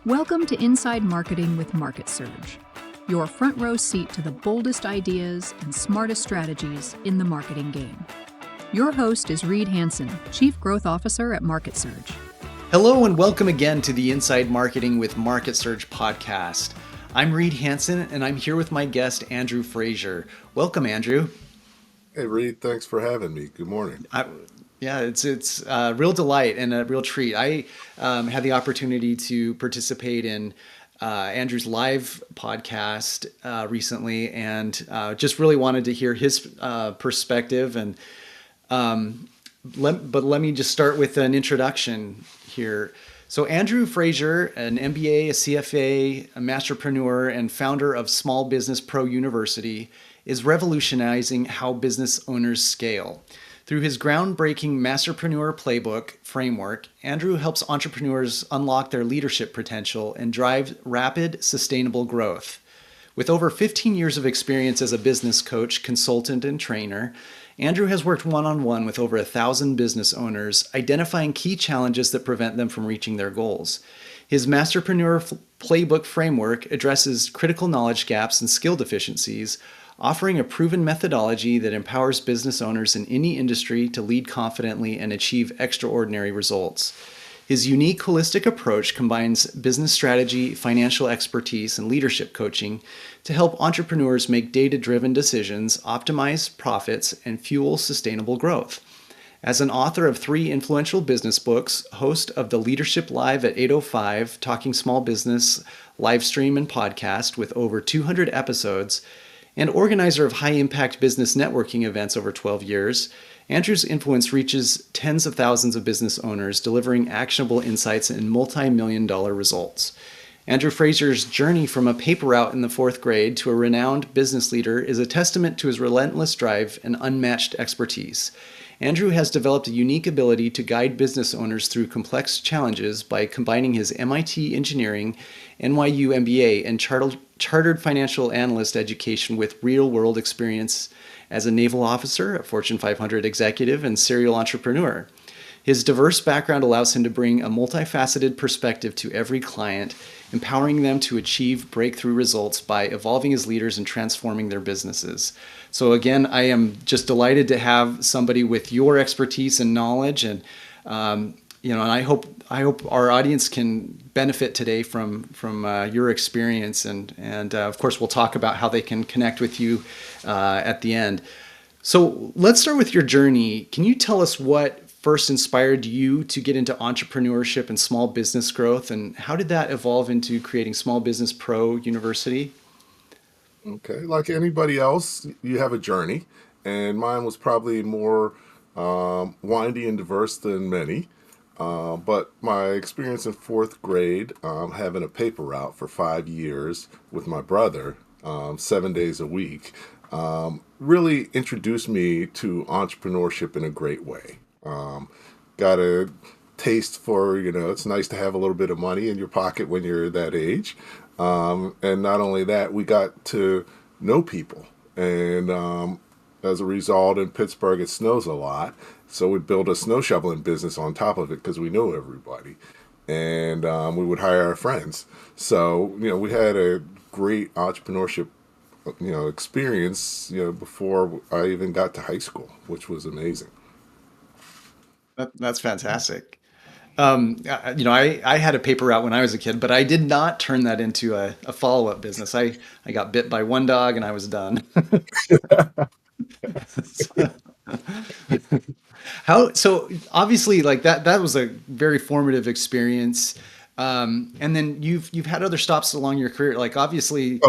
Welcome to Inside Marketing with Market Surge, your front row seat to the boldest ideas and smartest strategies in the marketing game. Your host is Reed Hansen, Chief Growth Officer at Market Surge. Hello and welcome again to the Inside Marketing with Market Surge podcast. I'm Reed Hansen and I'm here with my guest, Andrew Frazier. Welcome, Andrew. Hey, Reed. Thanks for having me. Good morning. It's a real delight and a real treat. I had the opportunity to participate in Andrew's live podcast recently, and just really wanted to hear his perspective. And let me just start with an introduction here. So Andrew Frazier, an MBA, a CFA, a Masterpreneur, and founder of Small Business Pro University, is revolutionizing how business owners scale. Through his groundbreaking Masterpreneur Playbook Framework, Andrew helps entrepreneurs unlock their leadership potential and drive rapid, sustainable growth. With over 15 years of experience as a business coach, consultant, and trainer, Andrew has worked one-on-one with over 1,000 business owners, identifying key challenges that prevent them from reaching their goals. His Masterpreneur Playbook Framework addresses critical knowledge gaps and skill deficiencies, offering a proven methodology that empowers business owners in any industry to lead confidently and achieve extraordinary results. His unique holistic approach combines business strategy, financial expertise, and leadership coaching to help entrepreneurs make data-driven decisions, optimize profits, and fuel sustainable growth. As an author of 3 influential business books, host of the Leadership Live at 8:05 Talking Small Business live stream and podcast with over 200 episodes, and organizer of high-impact business networking events over 12 years, Andrew's influence reaches tens of thousands of business owners, delivering actionable insights and multi-million-dollar results. Andrew Frazier's journey from a paper route in the 4th grade to a renowned business leader is a testament to his relentless drive and unmatched expertise. Andrew has developed a unique ability to guide business owners through complex challenges by combining his MIT engineering, NYU MBA, and chartered financial analyst education with real-world experience as a naval officer, a Fortune 500 executive, and serial entrepreneur. His diverse background allows him to bring a multifaceted perspective to every client, empowering them to achieve breakthrough results by evolving as leaders and transforming their businesses. So again, I am just delighted to have somebody with your expertise and knowledge, and and I hope our audience can benefit today from your experience, and of course we'll talk about how they can connect with you at the end. So let's start with your journey. Can you tell us what first inspired you to get into entrepreneurship and small business growth, and how did that evolve into creating Small Business Pro University? Okay. Like anybody else, you have a journey, and mine was probably more windy and diverse than many. But my experience in 4th grade, having a paper route for 5 years with my brother, 7 days a week, really introduced me to entrepreneurship in a great way. Got a taste for, it's nice to have a little bit of money in your pocket when you're that age. And not only that, we got to know people. And as a result, in Pittsburgh, it snows a lot. So we built a snow shoveling business on top of it because we knew everybody. And we would hire our friends. So, we had a great entrepreneurship, experience, before I even got to high school, which was amazing. That's fantastic. I had a paper route when I was a kid, but I did not turn that into a follow-up business. I got bit by one dog and I was done. So obviously like that was a very formative experience. And then you've had other stops along your career, like obviously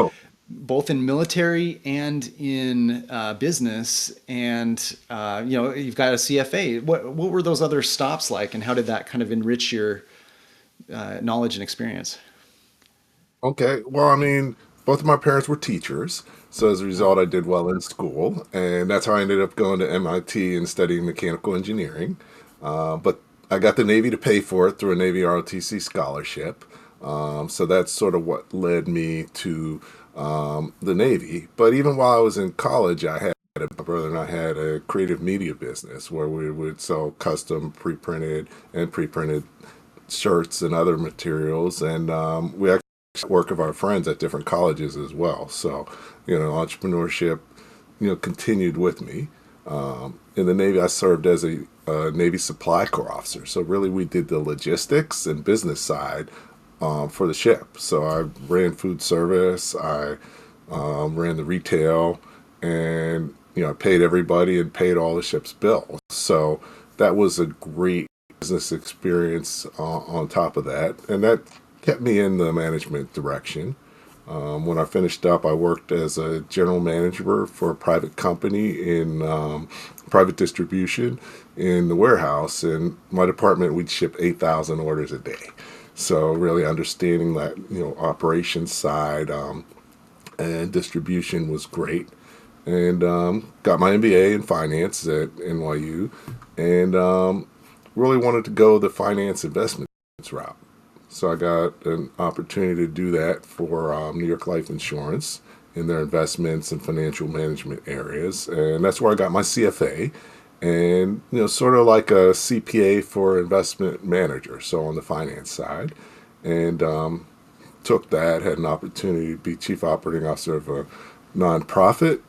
both in military and in business, and you've got a CFA. What were those other stops like, and how did that kind of enrich your knowledge and experience? Okay. Well, both of my parents were teachers. So as a result, I did well in school. And that's how I ended up going to MIT and studying mechanical engineering. But I got the Navy to pay for it through a Navy ROTC scholarship. So that's sort of what led me to the Navy. But even while I was in college, my brother and I had a creative media business where we would sell custom pre-printed shirts and other materials, and we actually work of our friends at different colleges as well. So, entrepreneurship, continued with me. In the Navy, I served as a Navy Supply Corps officer. So really, we did the logistics and business side for the ship. So I ran food service, I ran the retail, and I paid everybody and paid all the ship's bills. So that was a great business experience on top of that, and that kept me in the management direction. When I finished up, I worked as a general manager for a private company in private distribution in the warehouse. In my department, we'd ship 8,000 orders a day. So really understanding that, operations side and distribution was great. And got my MBA in finance at NYU, and really wanted to go the finance investments route. So I got an opportunity to do that for New York Life Insurance in their investments and financial management areas. And that's where I got my CFA and, sort of like a CPA for investment manager. So on the finance side, and took that, had an opportunity to be chief operating officer of a nonprofit,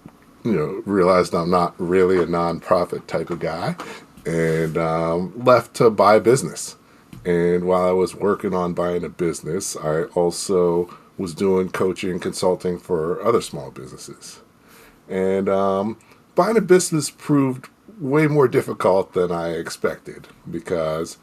realized I'm not really a nonprofit type of guy, and left to buy a business. And while I was working on buying a business, I also was doing coaching, consulting for other small businesses. And buying a business proved way more difficult than I expected because,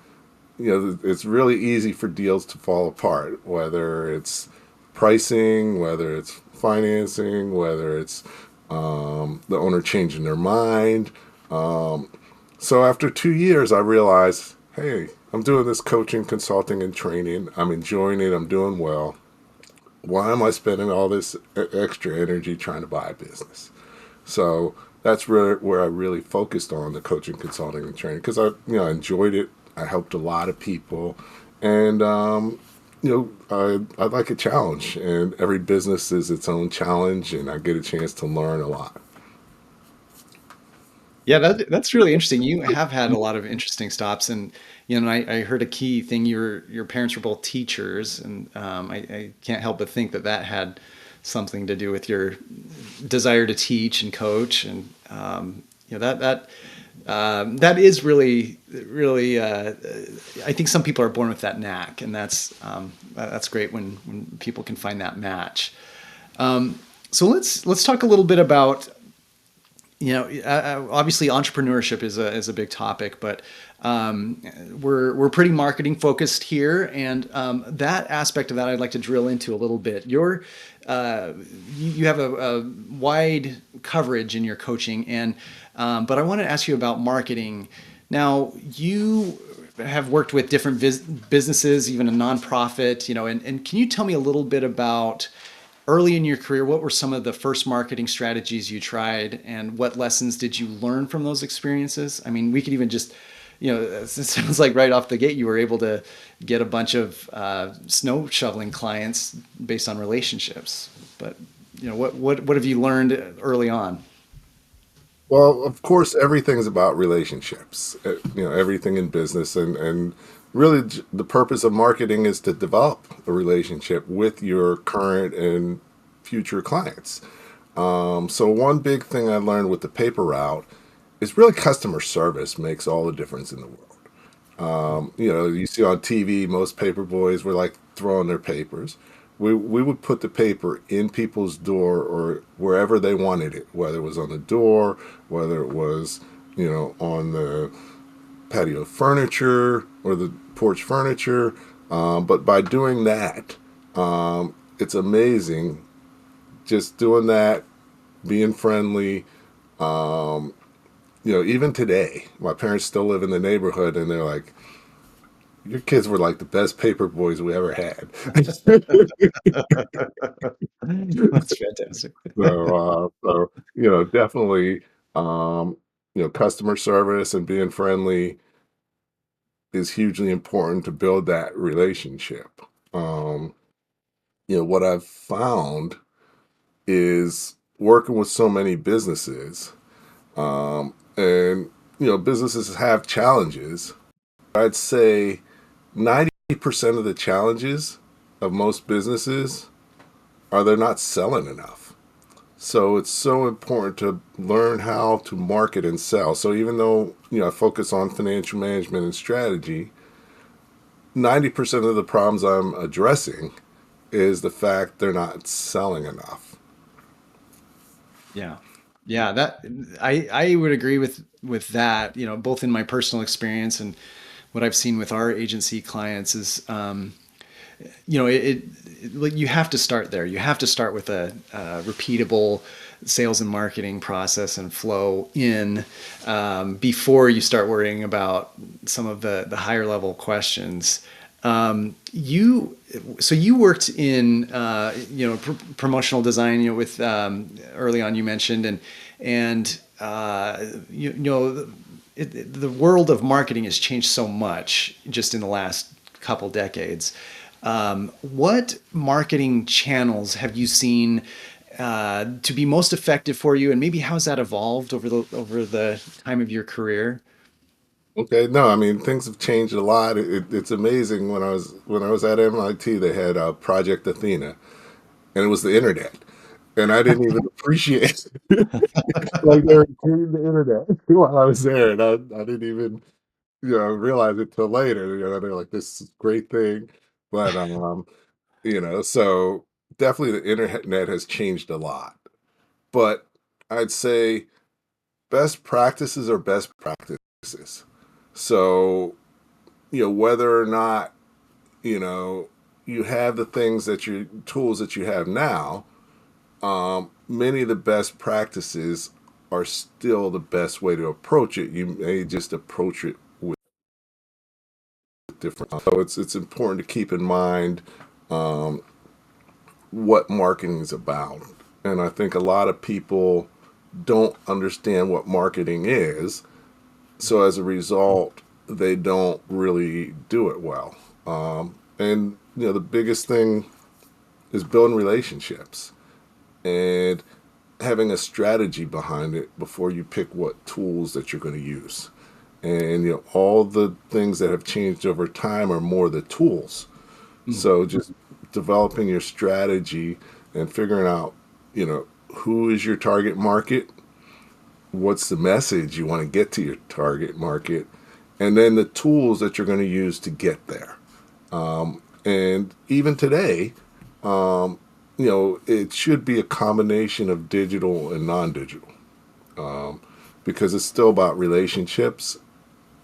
it's really easy for deals to fall apart, whether it's pricing, whether it's financing, whether it's the owner changing their mind. So after 2 years, I realized, hey, I'm doing this coaching, consulting, and training. I'm enjoying it. I'm doing well. Why am I spending all this extra energy trying to buy a business? So that's where I really focused on the coaching, consulting, and training because I enjoyed it. I helped a lot of people, and I like a challenge. And every business is its own challenge, and I get a chance to learn a lot. Yeah, that's really interesting. You have had a lot of interesting stops, and I heard a key thing. Your parents were both teachers, and I can't help but think that had something to do with your desire to teach and coach, and that is really, really. I think some people are born with that knack, and that's great when people can find that match. So let's talk a little bit about. Obviously entrepreneurship is a big topic, but we're pretty marketing focused here, and that aspect of that I'd like to drill into a little bit. You have a wide coverage in your coaching, and but I want to ask you about marketing. Now, you have worked with different businesses, even a nonprofit, and can you tell me a little bit about early in your career, what were some of the first marketing strategies you tried, and what lessons did you learn from those experiences? I mean, we could even just, it sounds like right off the gate, you were able to get a bunch of snow shoveling clients based on relationships. But, what have you learned early on? Well, of course, everything's about relationships, everything in business. And really, the purpose of marketing is to develop a relationship with your current and future clients. So one big thing I learned with the paper route is really customer service makes all the difference in the world. You see on TV, most paper boys were like throwing their papers. We would put the paper in people's door or wherever they wanted it, whether it was on the door, whether it was, on the patio furniture or the porch furniture. But by doing that, it's amazing. Just doing that, being friendly. Even today, my parents still live in the neighborhood, and they're like, your kids were like the best paper boys we ever had. That's fantastic. So definitely, customer service and being friendly is hugely important to build that relationship. What I've found is working with so many businesses, and businesses have challenges. I'd say 90% 90% of the challenges of most businesses are they're not selling enough. So it's so important to learn how to market and sell. So even though, I focus on financial management and strategy, 90% of the problems I'm addressing is the fact they're not selling enough. Yeah. Yeah, that I would agree with that, both in my personal experience and what I've seen with our agency clients is like you have to start there. You have to start with a repeatable sales and marketing process and flow in before you start worrying about some of the higher level questions. You worked in promotional design, with early on you mentioned, and the world of marketing has changed so much just in the last couple decades. What marketing channels have you seen to be most effective for you, and maybe how's that evolved over the time of your career? Okay, no, I mean things have changed a lot. It's amazing. When I was at MIT, they had Project Athena, and it was the internet, and I didn't even appreciate like they were creating the internet while I was there, and I didn't even realize it till later. They're like this is a great thing, but so definitely the internet has changed a lot. But I'd say best practices are best practices. So whether or not you know you have the things that you tools that you have now, many of the best practices are still the best way to approach it. You may just approach it with different. So it's important to keep in mind um, what marketing is about, and I think a lot of people don't understand what marketing is. So as a result, they don't really do it well. And the biggest thing is building relationships and having a strategy behind it before you pick what tools that you're going to use. And all the things that have changed over time are more the tools. So just developing your strategy and figuring out, who is your target market, what's the message you want to get to your target market, and then the tools that you're going to use to get there. And even today, it should be a combination of digital and non-digital, because it's still about relationships.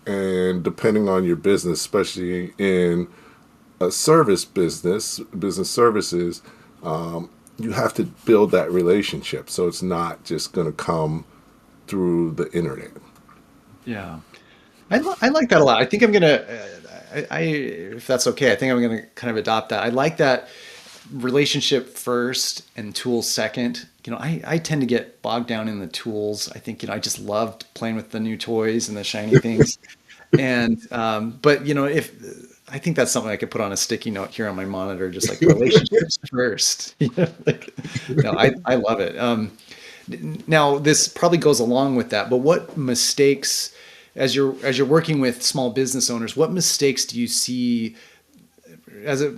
And depending on your business, especially in a service business services, you have to build that relationship. So it's not just going to come through the internet. Yeah. I like that a lot. I think I'm gonna, if that's okay, I think I'm gonna kind of adopt that. I like that relationship first and tools second. I tend to get bogged down in the tools. I think, I just loved playing with the new toys and the shiny things. And, but if I think that's something I could put on a sticky note here on my monitor, just like relationships first. Like, no, I love it. Now this probably goes along with that, but what mistakes, as you're working with small business owners, what mistakes do you see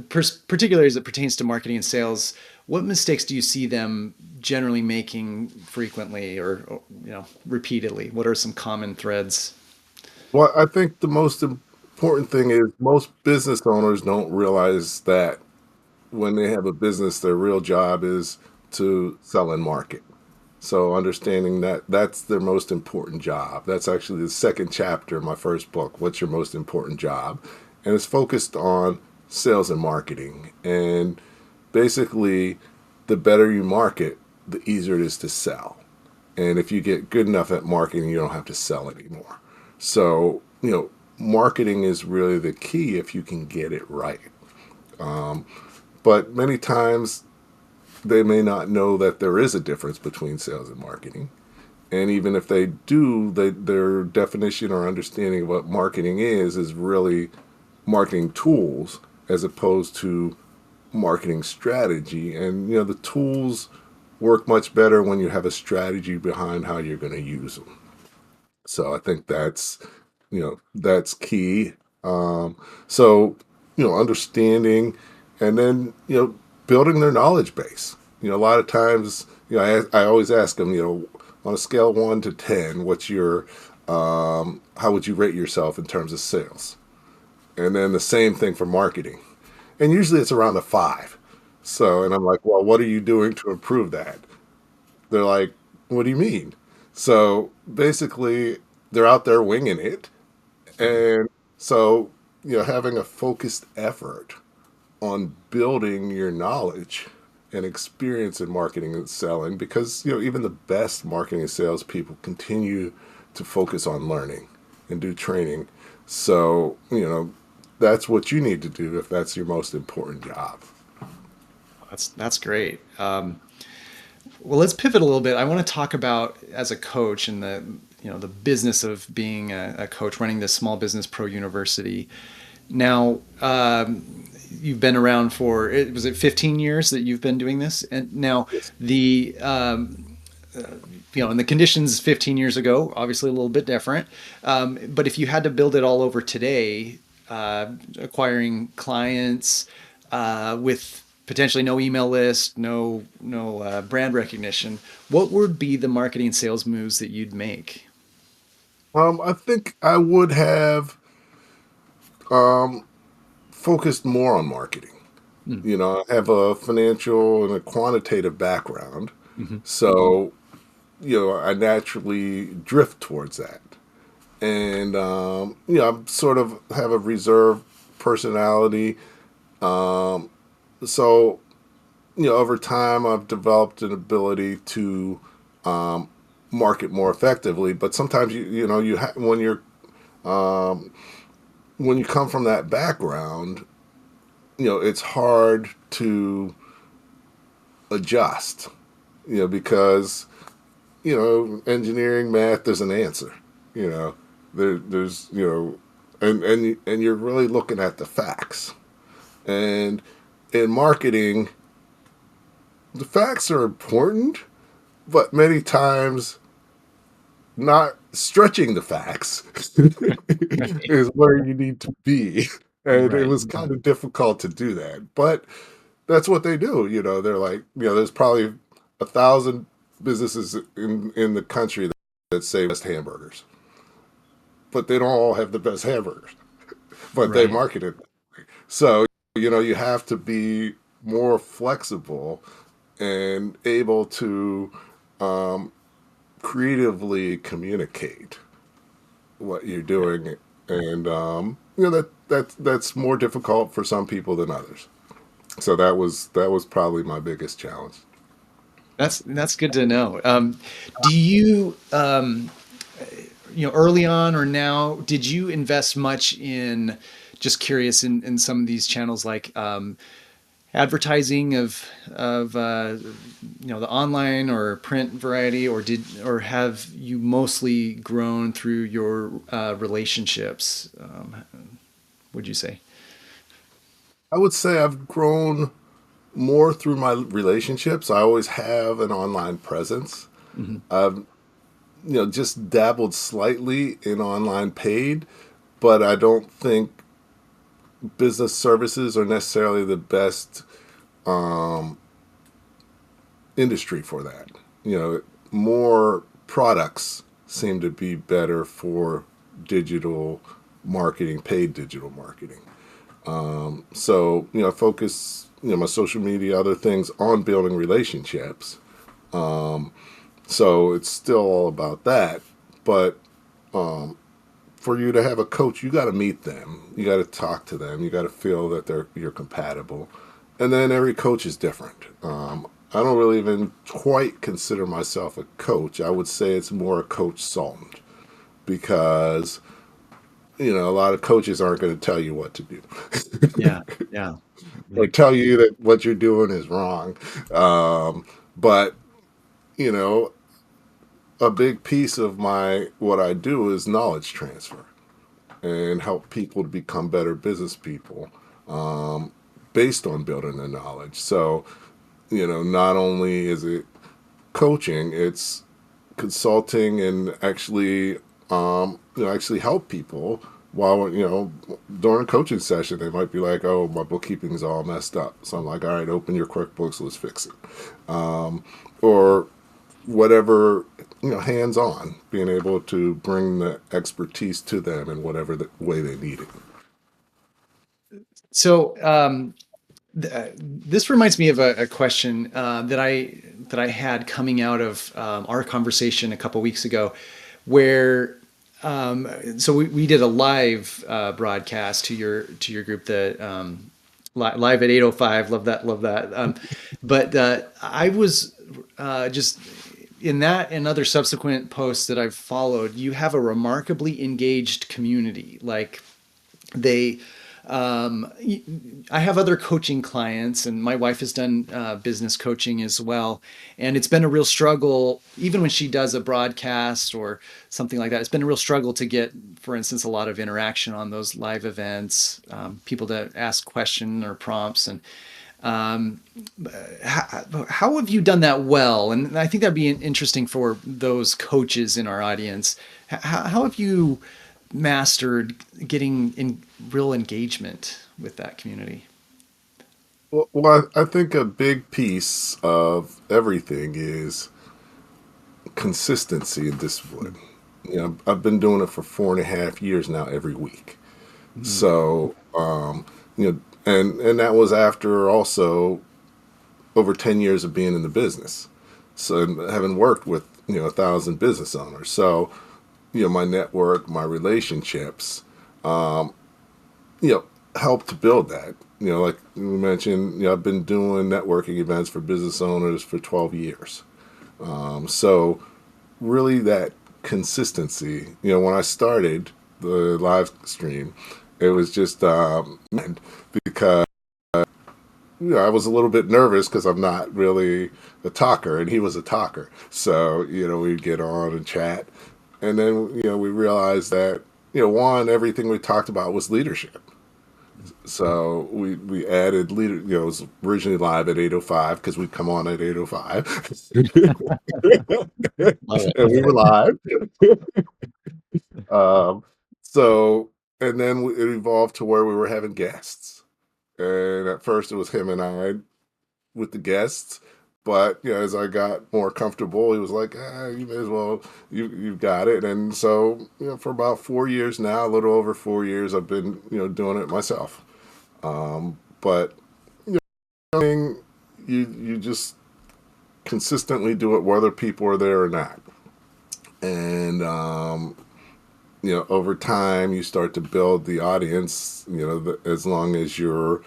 particularly as it pertains to marketing and sales? What mistakes do you see them generally making frequently or repeatedly? What are some common threads? Well, I think the most important thing is most business owners don't realize that when they have a business, their real job is to sell and market. So understanding that that's their most important job. That's actually the second chapter of my first book, What's Your Most Important Job? And it's focused on sales and marketing. And basically, the better you market, the easier it is to sell. And if you get good enough at marketing, you don't have to sell anymore. So, marketing is really the key if you can get it right. But many times they may not know that there is a difference between sales and marketing. And even if they do, their definition or understanding of what marketing is really marketing tools as opposed to marketing strategy. And, the tools work much better when you have a strategy behind how you're going to use them. So I think that's key. So understanding, and then, building their knowledge base. A lot of times, I always ask them, on a scale of 1 to 10, what's your, how would you rate yourself in terms of sales? And then the same thing for marketing. And usually it's around a 5. So, and I'm like, well, what are you doing to improve that? They're like, what do you mean? So basically, they're out there winging it. And so, having a focused effort on building your knowledge and experience in marketing and selling, because, even the best marketing and sales people continue to focus on learning and do training. So, that's what you need to do if that's your most important job. That's great. Well, let's pivot a little bit. I want to talk about, as a coach, and the business of being a coach, running this small business pro university. Now, you've been around for, was it 15 years that you've been doing this? And now the and the conditions 15 years ago, obviously a little bit different. But if you had to build it all over today, acquiring clients with potentially no email list, no brand recognition, what would be the marketing and sales moves that you'd make? I think I would have focused more on marketing. I have a financial and a quantitative background. So, I naturally drift towards that. And, I sort of have a reserved personality. So, over time, I've developed an ability to market more effectively. But sometimes, when you come from that background, it's hard to adjust, because, engineering, math, there's an answer, there's, and you're really looking at the facts. And in marketing, the facts are important, but many times not stretching the facts is where you need to be. And it was kind of difficult to do that. But that's what they do. They're like, there's probably 1,000 businesses in the country that say best hamburgers. But they don't all have the best hamburgers. But they market it. So, you have to be more flexible and able to creatively communicate what you're doing, and that's more difficult for some people than others. So that was probably my biggest challenge. That's good to know. Do you early on or now, did you invest much in, just curious, in some of these channels, like advertising of the online or print variety, or have you mostly grown through your relationships? Would you say? I would say I've grown more through my relationships. I always have an online presence. I've just dabbled slightly in online paid, but I don't think business services are necessarily the best industry for that. More products seem to be better for digital marketing, paid digital marketing. So, I focus, my social media, other things, on building relationships. So it's still all about that. But for you to have a coach, you got to meet them. You got to talk to them. You got to feel that you're compatible. And then every coach is different. I don't really even quite consider myself a coach. I would say it's more a coach-sultant, because a lot of coaches aren't going to tell you what to do. Yeah. Or tell you that what you're doing is wrong. But a big piece of what I do is knowledge transfer, and help people to become better business people, based on building their knowledge. So, not only is it coaching, it's consulting, and actually help people while, during a coaching session, they might be like, "Oh, my bookkeeping is all messed up." So I'm like, "All right, open your QuickBooks, let's fix it." Or whatever, hands on, being able to bring the expertise to them in whatever the way they need it. So this reminds me of a question that I had coming out of our conversation a couple weeks ago, where so we did a live broadcast to your group, the live at 8:05. Love that. But I was just in that and other subsequent posts that I've followed. You have a remarkably engaged community. Like they I have other coaching clients, and my wife has done business coaching as well. And it's been a real struggle, even when she does a broadcast or something like that. It's been a real struggle to get, for instance, a lot of interaction on those live events, people to ask questions or prompts. And how have you done that well? And I think that'd be interesting for those coaches in our audience. How have you mastered getting in real engagement with that community? Well, I think a big piece of everything is consistency and discipline. I've been doing it for 4.5 years now, every week. Mm-hmm. So, and that was after also over 10 years of being in the business. So having worked with, 1,000 business owners. So, my network, my relationships, helped to build that. Like we mentioned, I've been doing networking events for business owners for 12 years. So really that consistency, when I started the live stream, it was just because I was a little bit nervous because I'm not really a talker, and he was a talker. So, we'd get on and chat. And then, we realized that, one, everything we talked about was leadership. So we added leader, it was originally live at 8:05 because we'd come on at 8:05. Love it. And we were live. Um, so, and then it evolved to where we were having guests. And at first it was him and I with the guests. But as I got more comfortable, he was like, "You may as well, you've got it." And so, for about 4 years now, a little over 4 years, I've been, doing it myself. But I mean, you just consistently do it whether people are there or not. And over time, you start to build the audience. As long as you're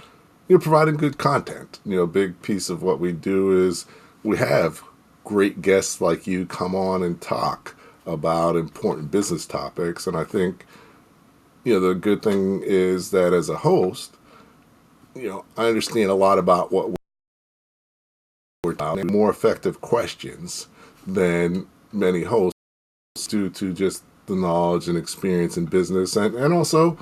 providing good content. A big piece of what we do is we have great guests like you come on and talk about important business topics. And I think, the good thing is that as a host, I understand a lot about what we're talking about, more effective questions than many hosts due to just the knowledge and experience in business. And also,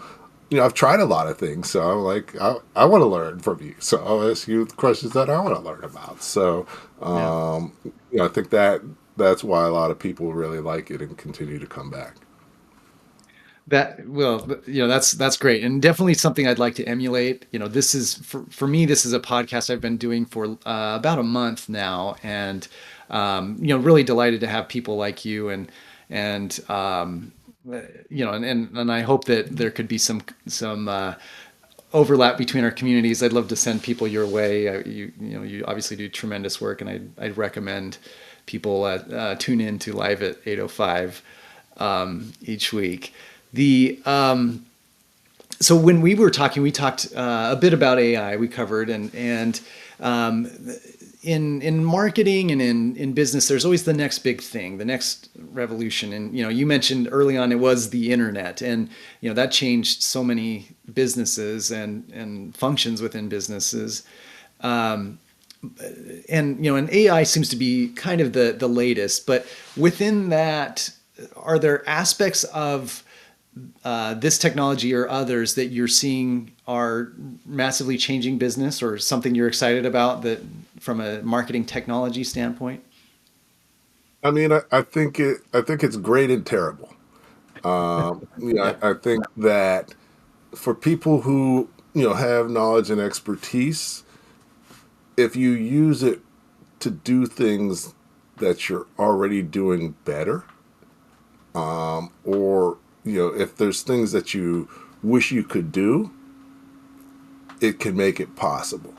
I've tried a lot of things, so I'm like, I want to learn from you. So I'll ask you questions that I want to learn about. So, I think that's why a lot of people really like it and continue to come back. That's great, and definitely something I'd like to emulate. This is for me. This is a podcast I've been doing for about a month now, and really delighted to have people like you, and and I hope that there could be some overlap between our communities. I'd love to send people your way. You obviously do tremendous work, and I'd recommend people tune in to live at 8:05 each week. So when we were talking, we talked a bit about AI. We covered and in marketing and in business, there's always the next big thing, the next revolution. And you mentioned early on it was the internet, and that changed so many businesses and functions within businesses. And and AI seems to be kind of the latest, but within that, are there aspects of this technology or others that you're seeing are massively changing business, or something you're excited about that from a marketing technology standpoint? I mean, I think it's great and terrible. Yeah, I think that for people who have knowledge and expertise, if you use it to do things that you're already doing better, or if there's things that you wish you could do, it can make it possible.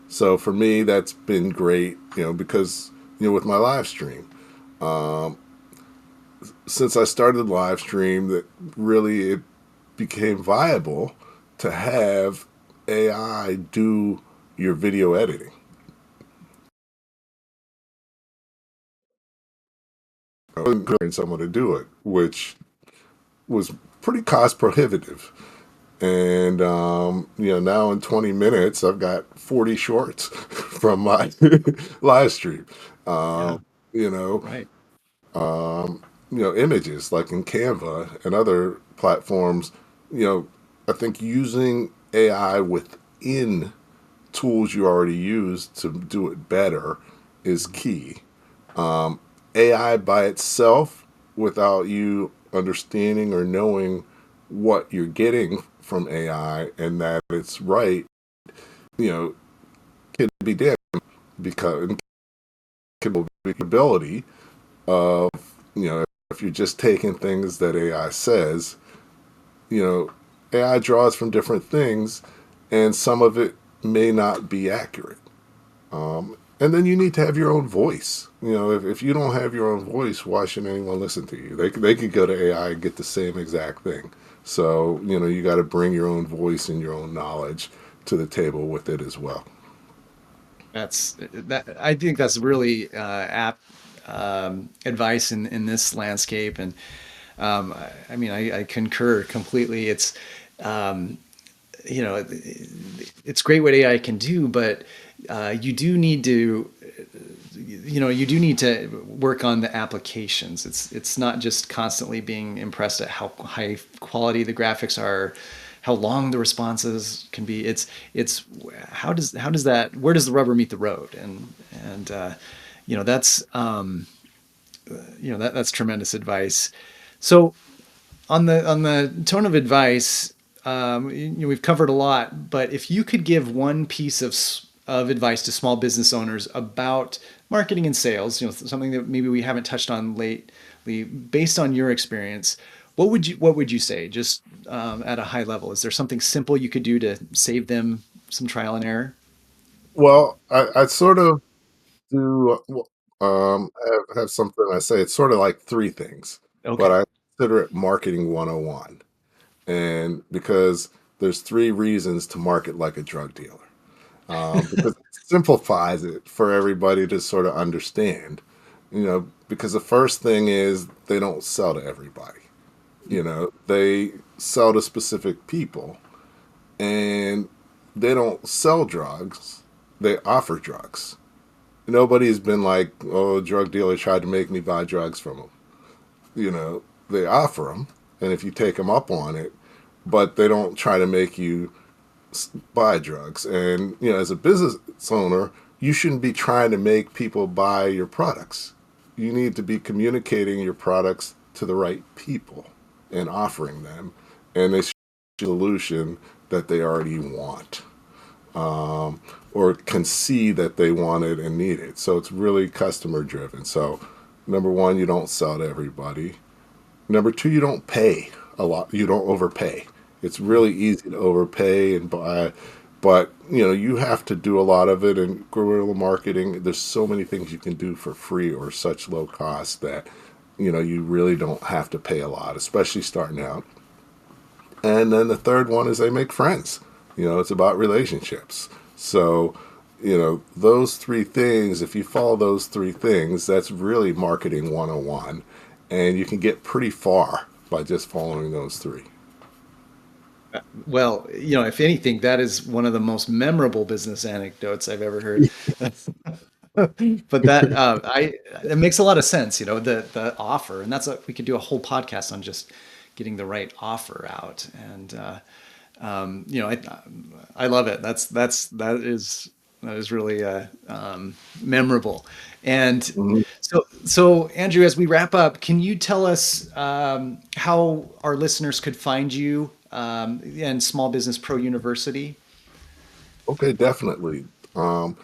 So for me, that's been great, because with my live stream, since I started live stream, that really it became viable to have AI do your video editing. I was encouraging someone to do it, which was pretty cost prohibitive. And now in 20 minutes, I've got 40 shorts from my live stream. Yeah, Um, you know, right. images like in Canva and other platforms. You know, I think using AI within tools you already use to do it better is key. AI by itself, without you understanding or knowing what you're getting from AI and that it's right, you know, can be dim because capability of, if you're just taking things that AI says, you know, AI draws from different things and some of it may not be accurate. And then you need to have your own voice. If you don't have your own voice, why should anyone listen to you? They could go to AI and get the same exact thing. So, you got to bring your own voice and your own knowledge to the table with it as well. That. I think that's really apt advice in this landscape, and I mean, I concur completely. Um, it's great what AI can do, but you do need to, you do need to work on the applications. It's not just constantly being impressed at how high quality the graphics are, how long the responses can be. It's how does that, where does the rubber meet the road? And that's that's tremendous advice. So on the tone of advice, we've covered a lot, but if you could give one piece of advice to small business owners about marketing and sales, something that maybe we haven't touched on lately, based on your experience, what would you say? Just at a high level, is there something simple you could do to save them some trial and error? Well, I sort of do have something I say. It's sort of like three things, but Okay. I consider it marketing 101. And because there's three reasons to market like a drug dealer. Because it simplifies it for everybody to sort of understand. Because the first thing is they don't sell to everybody. They sell to specific people, and they don't sell drugs, they offer drugs. Nobody's been like, oh, a drug dealer tried to make me buy drugs from them. They offer them, and if you take them up on it, but they don't try to make you buy drugs. And as a business owner, you shouldn't be trying to make people buy your products. You need to be communicating your products to the right people and offering them, and a solution that they already want, or can see that they want it and need it. So it's really customer driven. So number one, you don't sell to everybody. Number two, you don't pay a lot. You don't overpay. It's really easy to overpay and buy, but you have to do a lot of it in guerrilla marketing. There's so many things you can do for free or such low cost that you really don't have to pay a lot, especially starting out. And then the third one is they make friends. It's about relationships. So, those three things, if you follow those three things, that's really marketing 101. And you can get pretty far by just following those three. Well, if anything, that is one of the most memorable business anecdotes I've ever heard. But it makes a lot of sense, the offer, and we could do a whole podcast on just getting the right offer out. And I love it. That is That was really memorable. And Mhm. so Andrew, as we wrap up, can you tell us how our listeners could find you and Small Business Pro University? Okay, definitely. Um,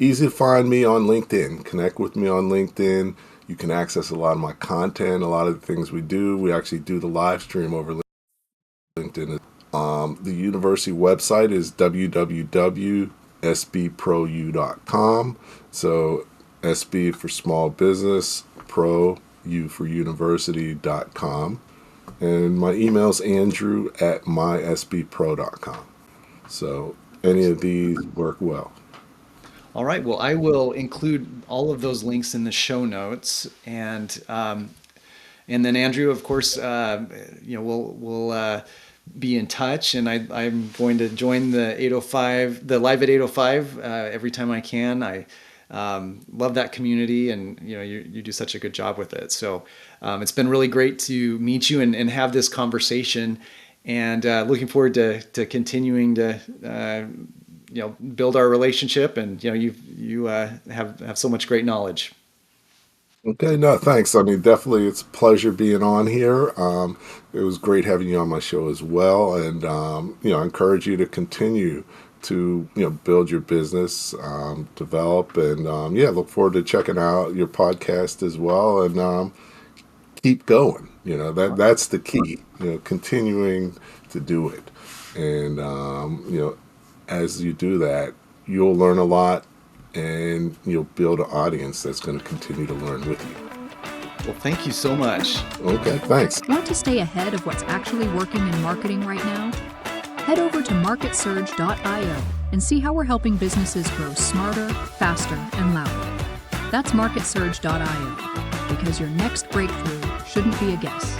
Easy to find me on LinkedIn. Connect with me on LinkedIn. You can access a lot of my content, a lot of the things we do. We actually do the live stream over LinkedIn. The university website is www.sbprou.com. So SB for small business, pro, U for university.com. And my email is andrew@mysbpro.com. So any of these work well. All right. Well, I will include all of those links in the show notes, and then Andrew, of course, we'll be in touch, and I'm going to join the 805, the Live at 805 every time I can. I love that community, and you do such a good job with it. So it's been really great to meet you and have this conversation, and looking forward to continuing to build our relationship. And you have so much great knowledge. Okay, no, thanks. I mean, definitely, it's a pleasure being on here. It was great having you on my show as well, and I encourage you to continue to build your business, develop, and look forward to checking out your podcast as well, and keep going. That's the key. Continuing to do it, and as you do that, you'll learn a lot, and you'll build an audience that's going to continue to learn with you. Well, thank you so much. Okay, thanks. Want to stay ahead of what's actually working in marketing right now? Head over to marketsurge.io and see how we're helping businesses grow smarter, faster, and louder. That's marketsurge.io, because your next breakthrough shouldn't be a guess.